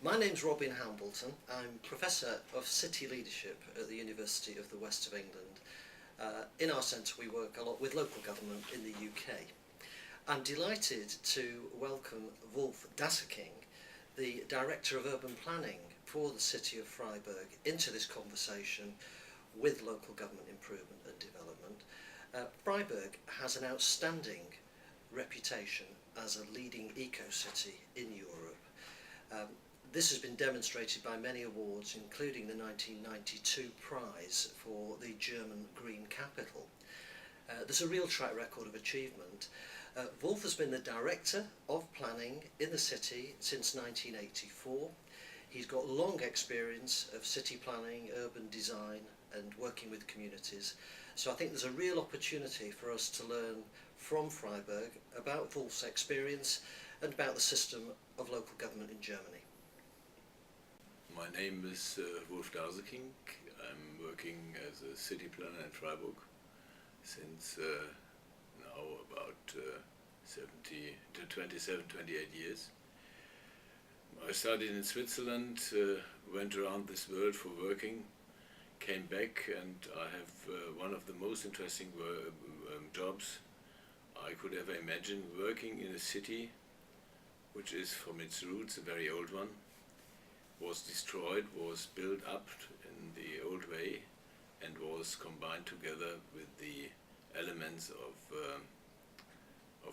My name's Robin Hambleton. I'm Professor of City Leadership at the University of the West of England. In our centre we work a lot with local government in the UK. I'm delighted to welcome Wulf Daseking, the Director of Urban Planning for the City of Frieburg, into this conversation with local government improvement and development. Frieburg has an outstanding reputation as a leading eco-city in Europe. This has been demonstrated by many awards, including the 1992 prize for the German Green Capital. There's a real track record of achievement. Wulf has been the Director of Planning in the city since 1984. He's got long experience of city planning, urban design and working with communities. So I think there's a real opportunity for us to learn from Frieburg about Wulf's experience and about the system of local government in Germany. My name is Wulf Daseking. I'm working as a city planner in Frieburg since now about 27, 28 years. I studied in Switzerland, went around this world for working, came back, and I have one of the most interesting jobs I could ever imagine, working in a city which is from its roots a very old one, was destroyed, was built up in the old way and was combined together with the elements of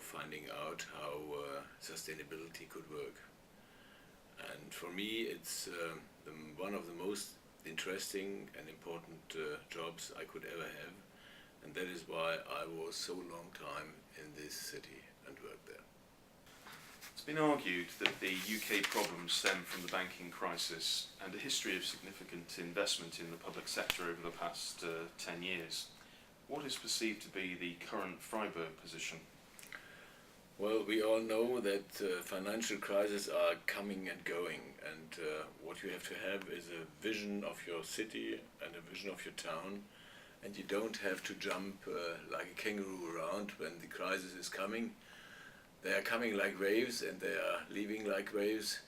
finding out how sustainability could work. And for me it's one of the most interesting and important jobs I could ever have, and that is why I was so long time in this city and worked there. It's been argued that the UK problems stem from the banking crisis and a history of significant investment in the public sector over the past 10 years. What is perceived to be the current Frieburg position? Well, we all know that financial crises are coming and going, and what you have to have is a vision of your city and a vision of your town, and you don't have to jump like a kangaroo around when the crisis is coming. They are coming like waves and they are leaving like waves.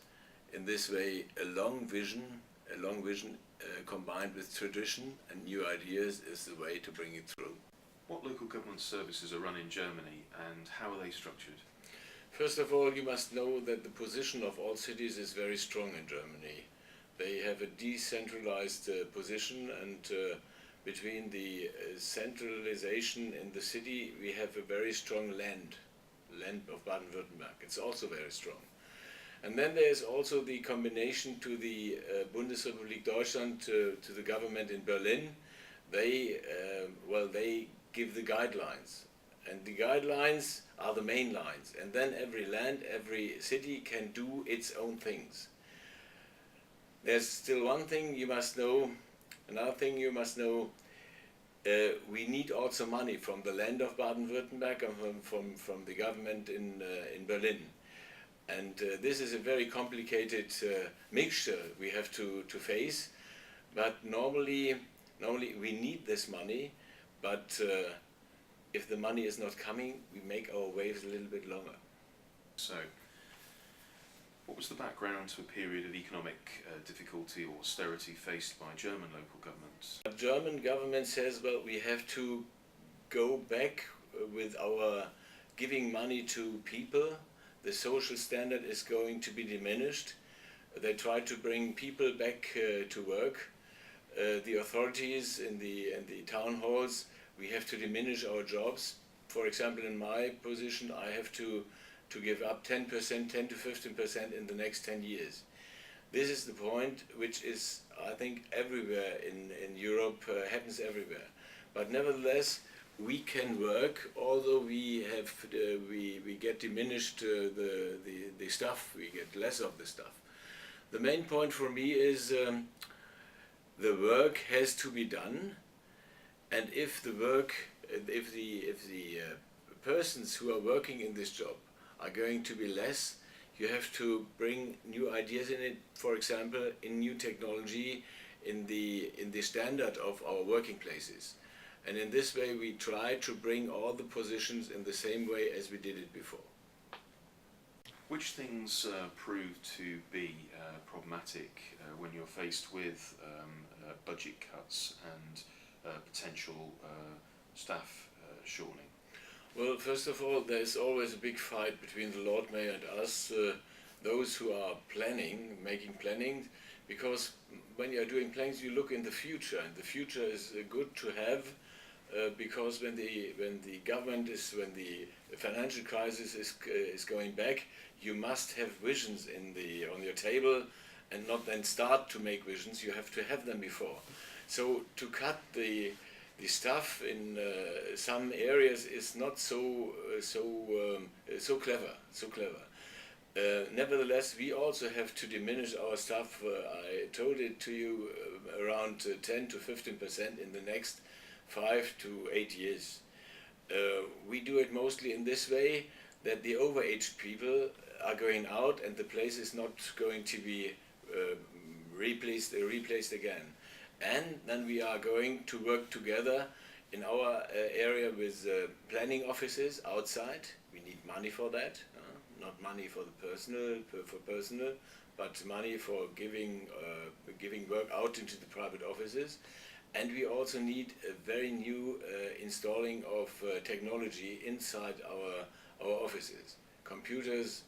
In this way, a long vision combined with tradition and new ideas is the way to bring it through. What local government services are run in Germany and how are they structured? First of all, you must know that the position of all cities is very strong in Germany. They have a decentralized position, and between the centralization in the city we have a very strong land of Baden-Württemberg. It's also very strong. And then there is also the combination to the Bundesrepublik Deutschland, to the government in Berlin. They give the guidelines, and the guidelines are the main lines, and then every land, every city can do its own things. There's still one thing you must know, another thing you must know. We need also money from the land of Baden-Württemberg and from the government in Berlin. And this is a very complicated mixture we have to face. But normally we need this money, but if the money is not coming, we make our waves a little bit longer. So, what was the background to a period of economic difficulty or austerity faced by German local governments? The German government says, well, we have to go back with our giving money to people. The social standard is going to be diminished. They try to bring people back to work. The authorities in the town halls, we have to diminish our jobs. For example, in my position, I have to give up 10% to 15% in the next 10 years. This is the point which is, I think, everywhere in Europe, happens everywhere. But nevertheless, we can work, although we get diminished the stuff, we get less of the stuff. The main point for me is the work has to be done, and if the persons who are working in this job are going to be less, you have to bring new ideas in it, for example, in new technology, in the standard of our working places. And in this way we try to bring all the positions in the same way as we did it before. Which things proved to be problematic problematic when you're faced with budget cuts and potential staff shortening? Well, first of all, there is always a big fight between the Lord Mayor and us, those who are making planning, because when you are doing plans, you look in the future, and the future is good to have, because when the financial crisis is going back, you must have visions on your table, and not then start to make visions. You have to have them before. So to cut the stuff in some areas is not so clever. Nevertheless, we also have to diminish our staff. I told it to you, around 10 to 15% in the next 5 to 8 years. We do it mostly in this way, that the overaged people are going out and the place is not going to be replaced again. And then we are going to work together in our area with planning offices outside. We need money for that, not money for the personal, but money for giving work out into the private offices. And we also need a very new installing of technology inside our offices. Computers,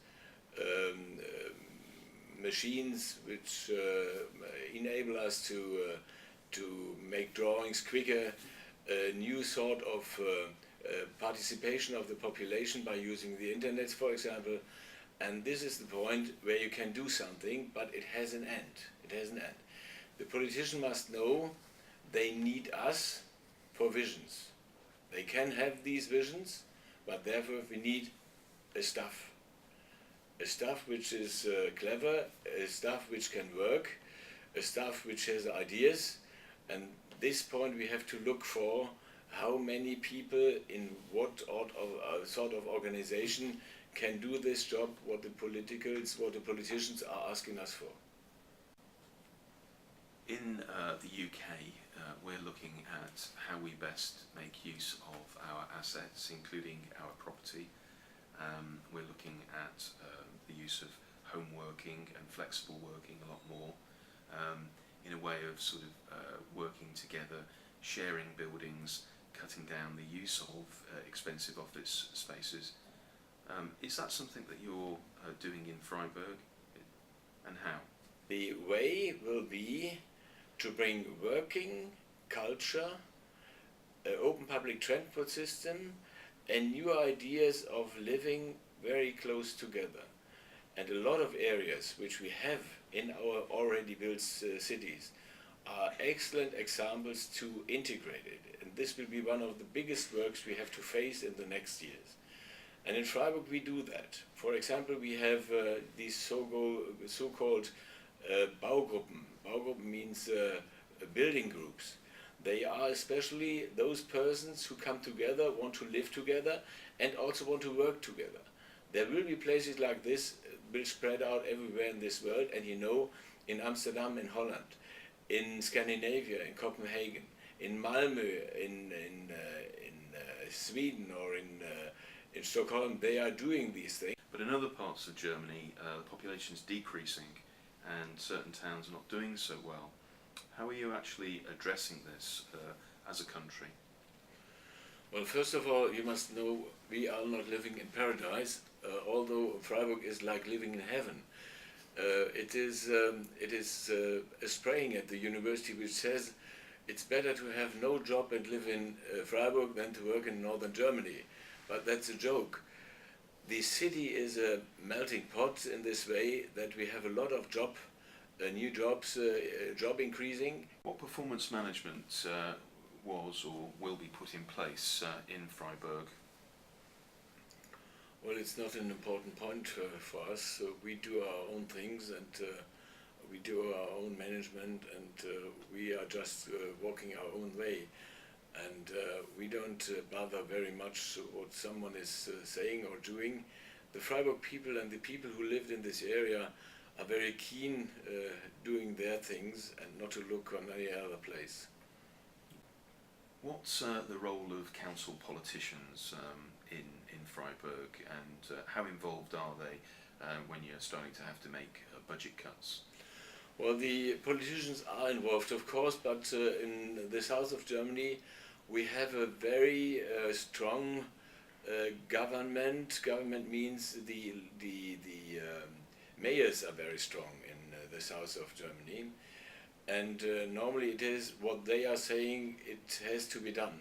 machines which enable us to make drawings quicker, a new sort of participation of the population by using the internet, for example. And this is the point where you can do something, but it has an end. It has an end. The politician must know they need us for visions. They can have these visions, but therefore we need a staff. A staff which is clever, a staff which can work, a staff which has ideas, and this point we have to look for how many people in what sort of organization can do this job, what the politicians are asking us for. In the UK, we're looking at how we best make use of our assets, including our property. We're looking at the use of home working and flexible working a lot more, in a way of sort of working together, sharing buildings, cutting down the use of expensive office spaces. Is that something that you're doing in Frieburg, and how? The way will be to bring working culture, open public transport system, and new ideas of living very close together. And a lot of areas which we have in our already built cities are excellent examples to integrate it. And this will be one of the biggest works we have to face in the next years. And in Frieburg we do that. For example, we have these so-called Baugruppen. Baugruppen means building groups. They are especially those persons who come together, want to live together, and also want to work together. There will be places like this will spread out everywhere in this world, and you know, in Amsterdam, in Holland, in Scandinavia, in Copenhagen, in Malmö, in Sweden, or in Stockholm, they are doing these things. But in other parts of Germany, the population is decreasing, and certain towns are not doing so well. How are you actually addressing this as a country? Well, first of all, you must know we are not living in paradise, although Frieburg is like living in heaven. It is a spraying at the university which says it's better to have no job and live in Frieburg than to work in northern Germany. But that's a joke. The city is a melting pot in this way that we have a lot of new jobs, job increasing. What performance management was or will be put in place in Frieburg? Well, it's not an important point for us. So we do our own things, and we do our own management, and we are just walking our own way. And we don't bother very much what someone is saying or doing. The Frieburg people and the people who lived in this area are very keen doing their things and not to look on any other place. What's the role of council politicians in Frieburg, and how involved are they when you're starting to have to make budget cuts? Well, the politicians are involved, of course, but in the south of Germany, we have a very strong government. Government means the mayors are very strong in the south of Germany, and normally it is what they are saying. It has to be done.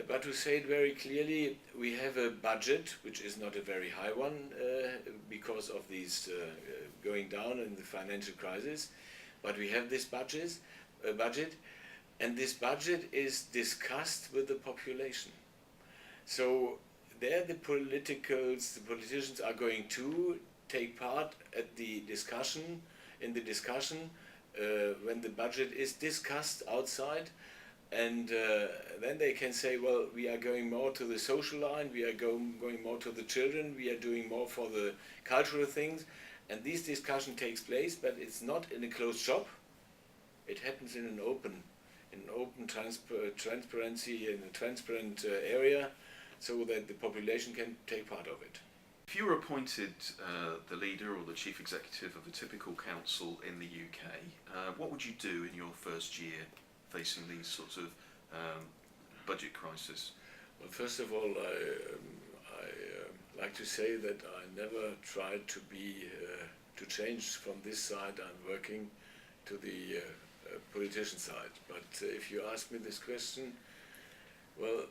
But to say it very clearly, we have a budget which is not a very high one because of these going down in the financial crisis. But we have this budget, and this budget is discussed with the population. So there the politicians are going to take part at the discussion, when the budget is discussed outside, and then they can say, well, we are going more to the social line, we are going more to the children, we are doing more for the cultural things, and this discussion takes place, but it's not in a closed shop. It happens in an open transparency, in a transparent area, so that the population can take part of it. If you were appointed the leader or the chief executive of a typical council in the UK, what would you do in your first year facing these sorts of budget crisis? Well, first of all, I like to say that I never tried to change from this side I'm working to the politician side. But if you ask me this question, well,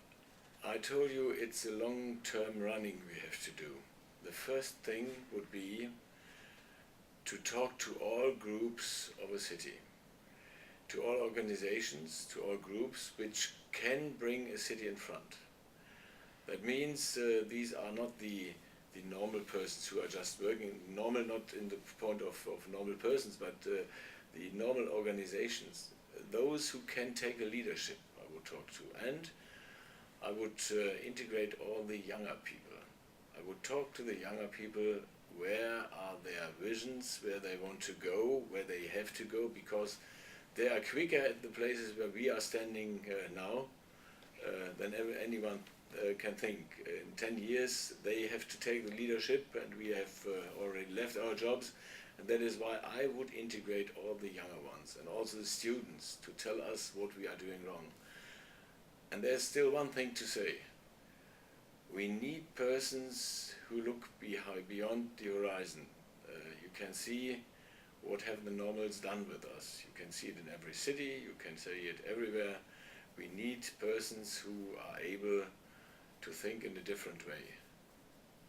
I told you it's a long-term running we have to do. The first thing would be to talk to all groups of a city, to all organizations, to all groups which can bring a city in front. That means these are not the normal persons who are just working, normal not in the point of normal persons, but the normal organizations, those who can take a leadership I would talk to. And I would integrate all the younger people. I would talk to the younger people, where are their visions, where they want to go, where they have to go, because they are quicker at the places where we are standing now than anyone can think. In 10 years they have to take the leadership, and we have already left our jobs, and that is why I would integrate all the younger ones and also the students to tell us what we are doing wrong. And there's still one thing to say. We need persons who look beyond the horizon. You can see what have the normals done with us. You can see it in every city, you can see it everywhere. We need persons who are able to think in a different way.